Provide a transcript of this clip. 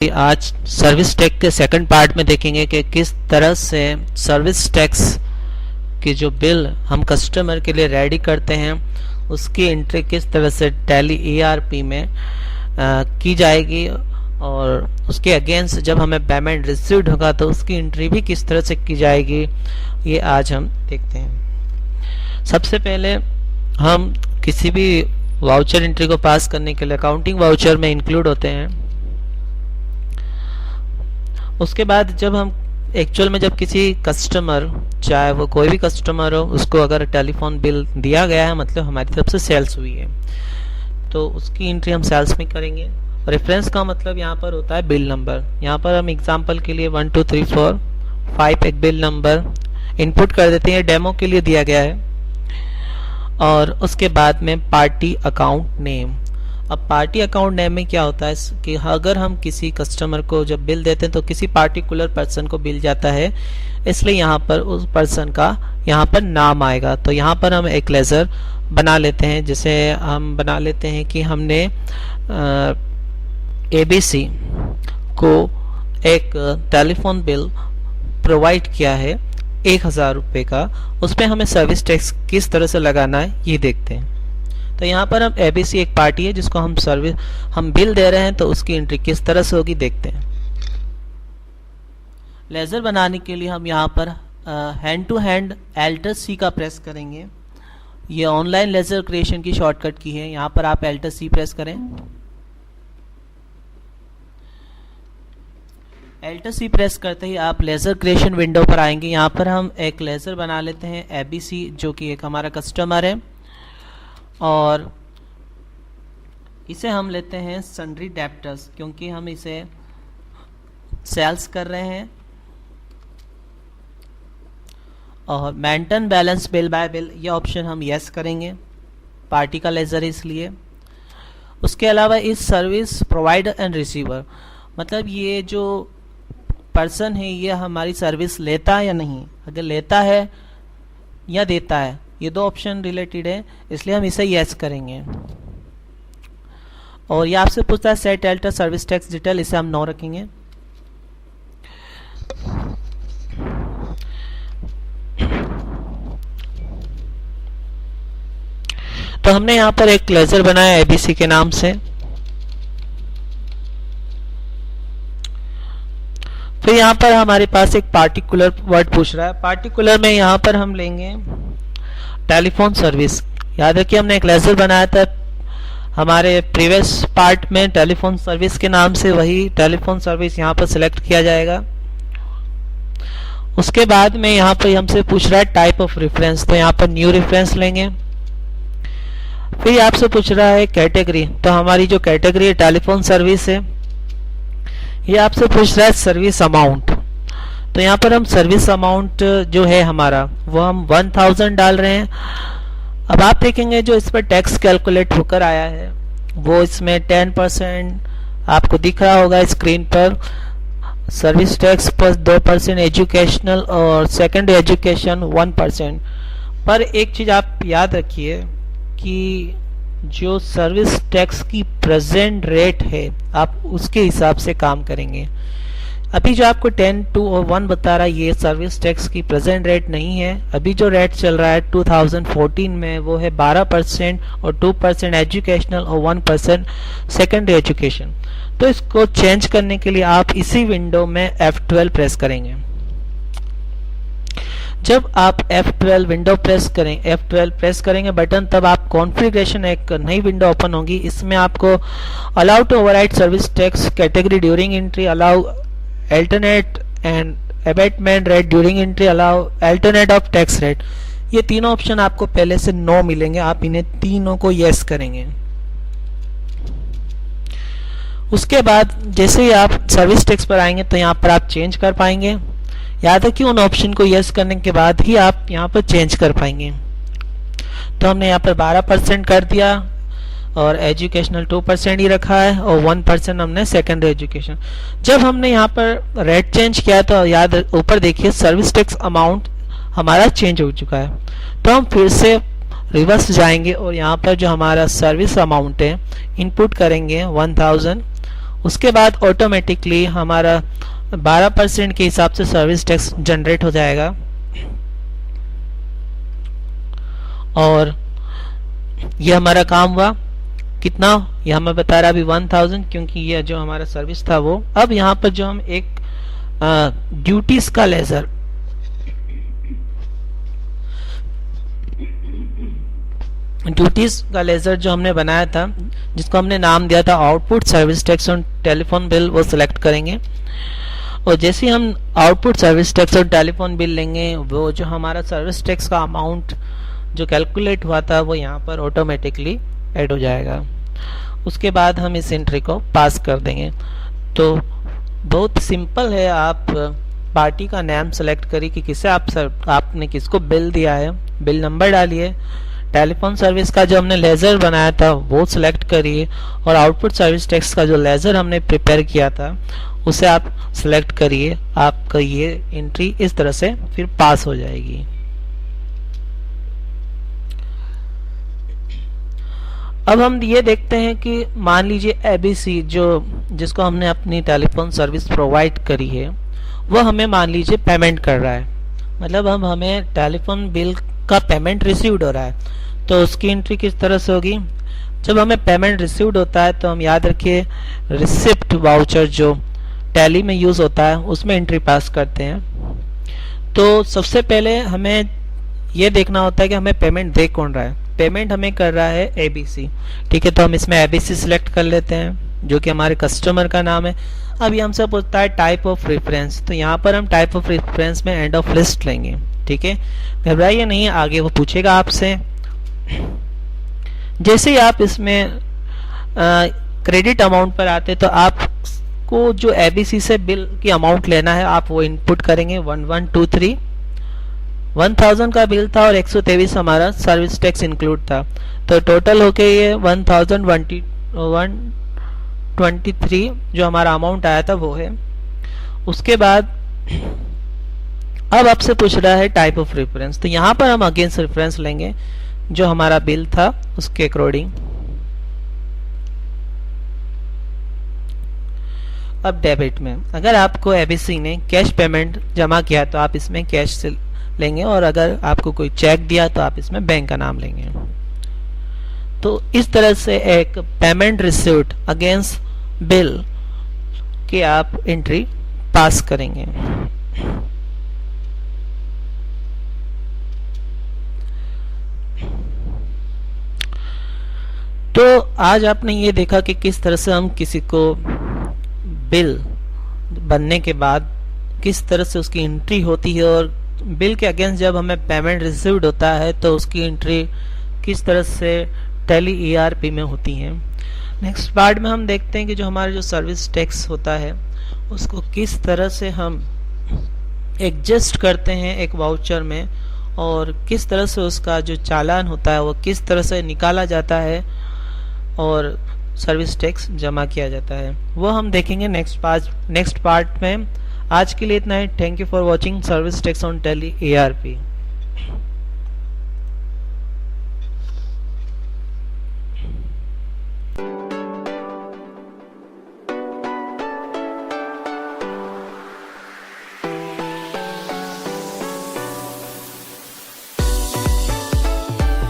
आज service tax के second part में देखेंगे कि किस तरह से सर्विस टैक्स की जो बिल हम कस्टमर के लिए रेडी करते हैं उसकी एंट्री किस तरह से टैली ERP में की जाएगी और उसके अगेंस्ट जब हमें पेमेंट रिसीव्ड होगा तो उसकी एंट्री भी किस तरह से की जाएगी, ये आज हम देखते हैं। सबसे पहले हम किसी भी वाउचर एंट्री को पास करने के लिए अकाउंटिंग वाउचर में इंक्लूड होते हैं। उसके बाद जब हम एक्चुअल में जब किसी कस्टमर, चाहे वो कोई भी कस्टमर हो, उसको अगर टेलीफोन बिल दिया गया है मतलब हमारी तरफ से सेल्स हुई है तो उसकी एंट्री हम सेल्स में करेंगे। रेफरेंस का मतलब यहाँ पर होता है बिल नंबर। यहाँ पर हम एग्जांपल के लिए 1 2 3 4 5 एक बिल नंबर इनपुट कर देते हैं, डेमो के लिए दिया गया है। और उसके बाद में पार्टी अकाउंट नेम। अब पार्टी अकाउंट नेम में क्या होता है कि अगर हम किसी कस्टमर को जब बिल देते हैं तो किसी पार्टिकुलर पर्सन को बिल जाता है, इसलिए यहाँ पर उस पर्सन का यहाँ पर नाम आएगा। तो यहाँ पर हम एक लेजर बना लेते हैं, जिसे हम बना लेते हैं कि हमने ABC को एक टेलीफोन बिल प्रोवाइड किया है 1000 रुपये का, उसमें हमें सर्विस टैक्स किस तरह से लगाना है ये देखते हैं। तो यहाँ पर हम ABC एक पार्टी है जिसको हम बिल दे रहे हैं, तो उसकी एंट्री किस तरह से होगी देखते हैं। लेजर बनाने के लिए हम यहाँ पर हैंड टू हैंड Alt+C का प्रेस करेंगे। ये ऑनलाइन लेजर क्रिएशन की शॉर्टकट की है। यहाँ पर आप Alt+C प्रेस करें। Alt+C प्रेस करते ही आप लेजर क्रिएशन विंडो पर आएंगे। यहाँ पर हम एक लेजर बना लेते हैं ABC, जो कि एक हमारा कस्टमर है, और इसे हम लेते हैं सन्ड्री डेप्टर्स, क्योंकि हम इसे सेल्स कर रहे हैं। और maintain balance bill bye bill, ये ऑप्शन हम यस करेंगे, पार्टी का लेजर इसलिए। उसके अलावा इस सर्विस प्रोवाइडर एंड रिसीवर, मतलब ये जो पर्सन है ये हमारी सर्विस लेता है या नहीं, अगर लेता है या देता है, ये दो ऑप्शन रिलेटेड है, इसलिए हम इसे यस करेंगे। और ये आपसे पूछता है set alter service tax detail, इसे हम नो रखेंगे। तो हमने यहाँ पर एक लेजर बनाया ABC के नाम से। फिर यहाँ पर हमारे पास एक पार्टिकुलर वर्ड पूछ रहा है। पार्टिकुलर में यहाँ पर हम लेंगे टेलीफोन सर्विस। याद रखिए हमने एक लेजर बनाया था हमारे प्रीवियस पार्ट में टेलीफोन सर्विस के नाम से, वही टेलीफोन सर्विस यहाँ पर सिलेक्ट किया जाएगा। उसके बाद में यहाँ पर हमसे पूछ रहा है टाइप ऑफ रेफरेंस, तो यहाँ पर न्यू रेफरेंस लेंगे। फिर आपसे पूछ रहा है कैटेगरी, तो हमारी जो कैटेगरी है टेलीफोन सर्विस है। ये आपसे पूछ रहा है सर्विस अमाउंट, तो यहाँ पर हम सर्विस अमाउंट जो है हमारा वो हम 1000 डाल रहे हैं। अब आप देखेंगे जो इस पर टैक्स कैलकुलेट होकर आया है वो इसमें 10% आपको दिख रहा होगा स्क्रीन पर। सर्विस टैक्स पर 2%, एजुकेशनल और सेकेंडरी एजुकेशन 1%। पर एक चीज़ आप याद रखिए कि जो सर्विस टैक्स की प्रेजेंट रेट है आप उसके हिसाब से काम करेंगे। अभी जो आपको 10 2 और 1 बता रहा है ये सर्विस टैक्स की प्रेजेंट रेट नहीं है। अभी जो रेट चल रहा है 2014 में वो है 12% और 2% एजुकेशनल और 1% सेकेंडरी एजुकेशन। तो इसको चेंज करने के लिए आप इसी विंडो में F12 प्रेस करेंगे। जब आप F12 विंडो प्रेस करेंगे बटन, तब आप कॉन्फ़िगरेशन एक नई विंडो ओपन होगी। इसमें आपको allow to override service tax category during entry, allow alternate and abatement rate during entry, allow alternate of tax rate, ये तीनों ऑप्शन आपको पहले से नो मिलेंगे। आप इन्हें तीनों को यस करेंगे। उसके बाद जैसे ही आप सर्विस टैक्स पर आएंगे तो यहाँ पर आप चेंज कर पाएंगे। याद है कि उन ऑप्शन को यस करने के बाद ही आप यहाँ पर चेंज कर पाएंगे। तो हमने यहाँ पर 12% कर दिया और एजुकेशनल 2% ही रखा है और 1% हमने सेकेंडरी एजुकेशन। जब हमने यहाँ पर रेट चेंज किया तो याद ऊपर देखिए सर्विस टैक्स अमाउंट हमारा चेंज हो चुका है। तो हम फिर से रिवर्स जाएंगे और यहाँ पर जो हमारा सर्विस अमाउंट है इनपुट करेंगे 1000 उसके बाद ऑटोमेटिकली हमारा 12% के हिसाब से सर्विस टैक्स जनरेट हो जाएगा। और ये हमारा काम हुआ कितना, ये हमें बता रहा अभी 1000, क्योंकि ये जो हमारा सर्विस था वो। अब यहाँ पर जो हम एक ड्यूटीज का लेजर जो हमने बनाया था, जिसको हमने नाम दिया था output service tax on telephone bill, वो सिलेक्ट करेंगे। और जैसे ही हम आउटपुट सर्विस टैक्स और टेलीफोन बिल लेंगे, वो जो हमारा सर्विस टैक्स का अमाउंट जो कैलकुलेट हुआ था वो यहाँ पर ऑटोमेटिकली ऐड हो जाएगा। उसके बाद हम इस एंट्री को पास कर देंगे। तो बहुत सिंपल है, आप पार्टी का नाम सेलेक्ट करिए कि किसे आपने किसको बिल दिया है, बिल नंबर डालिए, टेलीफोन सर्विस का जो हमने लेजर बनाया था वो सिलेक्ट करिए, और आउटपुट सर्विस टैक्स का जो लेजर हमने प्रिपेयर किया था उसे आप सिलेक्ट करिए। आपका ये एंट्री इस तरह से फिर पास हो जाएगी। अब हम ये देखते हैं कि मान लीजिए एबीसी जिसको हमने अपनी टेलीफोन सर्विस प्रोवाइड करी है, वो हमें मान लीजिए पेमेंट कर रहा है, मतलब हमें टेलीफोन बिल का पेमेंट रिसीव्ड हो रहा है। तो उसकी एंट्री किस तरह से होगी, जब हमें पेमेंट रिसीव्ड होता है तो हम याद रखिए रिसिप्ट वाउचर जो टैली में यूज होता है उसमें एंट्री पास करते हैं। तो सबसे पहले हमें ये देखना होता है कि हमें पेमेंट दे कौन रहा है। पेमेंट हमें कर रहा है एबीसी, ठीक है। तो हम इसमें एबीसी सिलेक्ट कर लेते हैं जो कि हमारे कस्टमर का नाम है। अब ये हमसे पूछता है टाइप ऑफ रेफरेंस, तो यहाँ पर हम टाइप ऑफ रेफरेंस में एंड ऑफ लिस्ट लेंगे, ठीक है। घबराइए नहीं, आगे वो पूछेगा आपसे। जैसे ही आप इसमें क्रेडिट अमाउंट पर आते तो आपको जो एबीसी से बिल की अमाउंट लेना है आप वो इनपुट करेंगे। 1123 1000 का बिल था और 123 हमारा सर्विस टैक्स इंक्लूड था, तो टोटल होके ये 1023 जो हमारा अमाउंट आया था वो है। उसके बाद अब आपसे पूछ रहा है टाइप ऑफ रेफरेंस, तो यहाँ पर हम अगेंस्ट रेफरेंस लेंगे जो हमारा बिल था उसके अकॉर्डिंग। अब डेबिट में अगर आपको एबीसी ने कैश पेमेंट जमा किया तो आप इसमें कैश से लेंगे, और अगर आपको कोई चेक दिया तो आप इसमें बैंक का नाम लेंगे। तो इस तरह से एक पेमेंट रिसीव्ड अगेंस्ट बिल की आप एंट्री पास करेंगे। तो आज आपने ये देखा कि किस तरह से हम किसी को बिल बनने के बाद किस तरह से उसकी एंट्री होती है, और बिल के अगेंस्ट जब हमें पेमेंट रिसीव्ड होता है तो उसकी एंट्री किस तरह से टैली ईआरपी में होती है। नेक्स्ट पार्ट में हम देखते हैं कि जो हमारा जो सर्विस टैक्स होता है उसको किस तरह से हम एडजस्ट करते हैं एक वाउचर में, और किस तरह से उसका जो चालान होता है वो किस तरह से निकाला जाता है और सर्विस टैक्स जमा किया जाता है, वो हम देखेंगे नेक्स्ट पार्ट में। आज के लिए इतना ही। Thank you for watching service tax on Tally ERP.